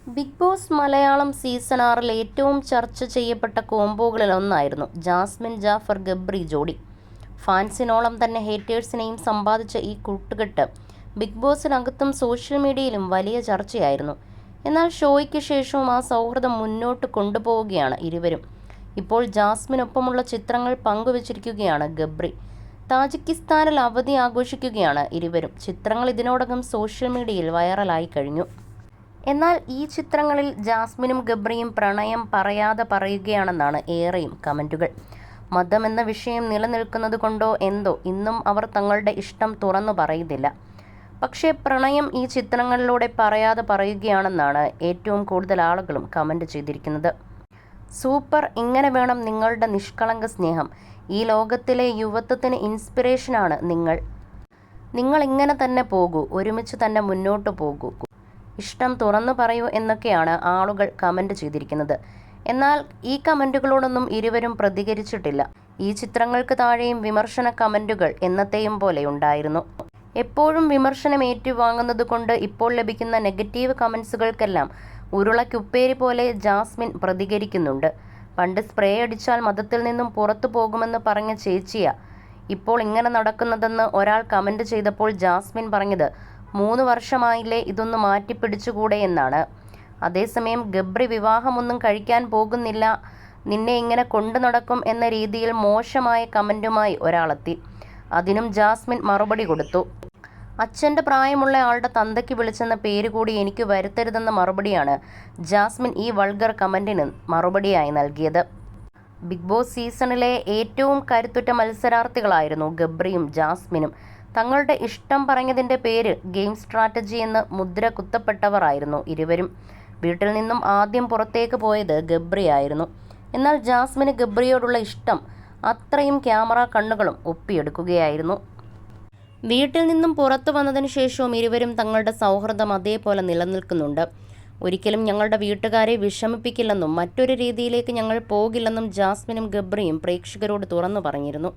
Big boss Malayalam season 6 ഏറ്റവും ചർച്ച ചെയ്യപ്പെട്ട കോംബോകളിലൊന്നായിരുന്നു ജാസ്മിൻ ജാഫർ ഗബ്രി ജോഡി. ഫാൻസിനോളം തന്നെ ഹേറ്റേഴ്സിനെയും സമ്പാദിച്ച ഈ കൂട്ടുകെട്ട് ബിഗ് ബോസിനകത്തും സോഷ്യൽ മീഡിയയിലും വലിയ ചർച്ചയായിരുന്നു. എന്നാൽ ഷോയ്ക്ക് ശേഷവും ആ സൗഹൃദം മുന്നോട്ട് കൊണ്ടുപോവുകയാണ് ഇരുവരും. ഇപ്പോൾ ജാസ്മിനൊപ്പമുള്ള ചിത്രങ്ങൾ പങ്കുവച്ചിരിക്കുകയാണ് ഗബ്രി. താജിക്കിസ്ഥാനിൽ അവധി ആഘോഷിക്കുകയാണ് ഇരുവരും. ചിത്രങ്ങൾ ഇതിനോടകം സോഷ്യൽ മീഡിയയിൽ വൈറലായി കഴിഞ്ഞു. എന്നാൽ ഈ ചിത്രങ്ങളിൽ ജാസ്മിനും ഗബ്രിയും പ്രണയം പറയാതെ പറയുകയാണെന്നാണ് ഏറെയും കമൻറ്റുകൾ. മതമെന്ന വിഷയം നിലനിൽക്കുന്നത് കൊണ്ടോ എന്തോ ഇന്നും അവർ തങ്ങളുടെ ഇഷ്ടം തുറന്നു പറയുന്നില്ല. പക്ഷേ പ്രണയം ഈ ചിത്രങ്ങളിലൂടെ പറയാതെ പറയുകയാണെന്നാണ് ഏറ്റവും കൂടുതൽ ആളുകളും കമൻറ്റ് ചെയ്തിരിക്കുന്നത്. സൂപ്പർ, ഇങ്ങനെ വേണം നിങ്ങളുടെ നിഷ്കളങ്ക സ്നേഹം. ഈ ലോകത്തിലെ യുവത്വത്തിന് ഇൻസ്പിറേഷനാണ് നിങ്ങൾ ഇങ്ങനെ തന്നെ പോകൂ, ഒരുമിച്ച് തന്നെ മുന്നോട്ട് പോകൂ, ഇഷ്ടം തുറന്നു പറയൂ എന്നൊക്കെയാണ് ആളുകൾ കമൻറ്റ് ചെയ്തിരിക്കുന്നത്. എന്നാൽ ഈ കമൻറ്റുകളോടൊന്നും ഇരുവരും പ്രതികരിച്ചിട്ടില്ല. ഈ ചിത്രങ്ങൾക്ക് താഴെയും വിമർശന കമൻറ്റുകൾ എന്നത്തെയും പോലെ ഉണ്ടായിരുന്നു. എപ്പോഴും വിമർശനം ഏറ്റുവാങ്ങുന്നത് കൊണ്ട് ഇപ്പോൾ ലഭിക്കുന്ന നെഗറ്റീവ് കമൻസുകൾക്കെല്ലാം ഉരുളക്കുപ്പേരി പോലെ ജാസ്മിൻ പ്രതികരിക്കുന്നുണ്ട്. പണ്ട് സ്പ്രേ അടിച്ചാൽ മതത്തിൽ നിന്നും പുറത്തു പോകുമെന്ന് പറഞ്ഞ ചേച്ചിയാ ഇപ്പോൾ ഇങ്ങനെ നടക്കുന്നതെന്ന് ഒരാൾ കമൻറ്റ് ചെയ്തപ്പോൾ ജാസ്മിൻ പറഞ്ഞത് 3 വർഷമായില്ലേ, ഇതൊന്ന് മാറ്റിപ്പിടിച്ചുകൂടെ എന്നാണ്. അതേസമയം ഗബ്രി വിവാഹമൊന്നും കഴിക്കാൻ പോകുന്നില്ല, നിന്നെ ഇങ്ങനെ കൊണ്ടു നടക്കും എന്ന രീതിയിൽ മോശമായ കമൻറ്റുമായി ഒരാളെത്തി. അതിനും ജാസ്മിൻ മറുപടി കൊടുത്തു. അച്ഛൻ്റെ പ്രായമുള്ള ആളുടെ തന്തയ്ക്ക് വിളിച്ചെന്ന പേര് കൂടി എനിക്ക് വരുത്തരുതെന്ന മറുപടിയാണ് ജാസ്മിൻ ഈ വൾഗർ കമൻറ്റിന് മറുപടിയായി നൽകിയത്. ബിഗ് ബോസ് സീസണിലെ ഏറ്റവും കരുത്തുറ്റ മത്സരാർത്ഥികളായിരുന്നു ഗബ്രിയും ജാസ്മിനും. തങ്ങളുടെ ഇഷ്ടം പറഞ്ഞതിൻ്റെ പേരിൽ ഗെയിം സ്ട്രാറ്റജി എന്ന് മുദ്ര കുത്തപ്പെട്ടവരായിരുന്നു ഇരുവരും. വീട്ടിൽ നിന്നും ആദ്യം പുറത്തേക്ക് പോയത് ഗബ്രി ആയിരുന്നു. എന്നാൽ ജാസ്മിന് ഗബ്രിയോടുള്ള ഇഷ്ടം അത്രയും ക്യാമറ കണ്ണുകളും ഒപ്പിയെടുക്കുകയായിരുന്നു. വീട്ടിൽ നിന്നും പുറത്തു വന്നതിന് ശേഷവും ഇരുവരും തങ്ങളുടെ സൗഹൃദം അതേപോലെ നിലനിൽക്കുന്നുണ്ട്. ഒരിക്കലും ഞങ്ങളുടെ വീട്ടുകാരെ വിഷമിപ്പിക്കില്ലെന്നും മറ്റൊരു രീതിയിലേക്ക് ഞങ്ങൾ പോകില്ലെന്നും ജാസ്മിനും ഗബ്രിയും പ്രേക്ഷകരോട് തുറന്നു പറഞ്ഞിരുന്നു.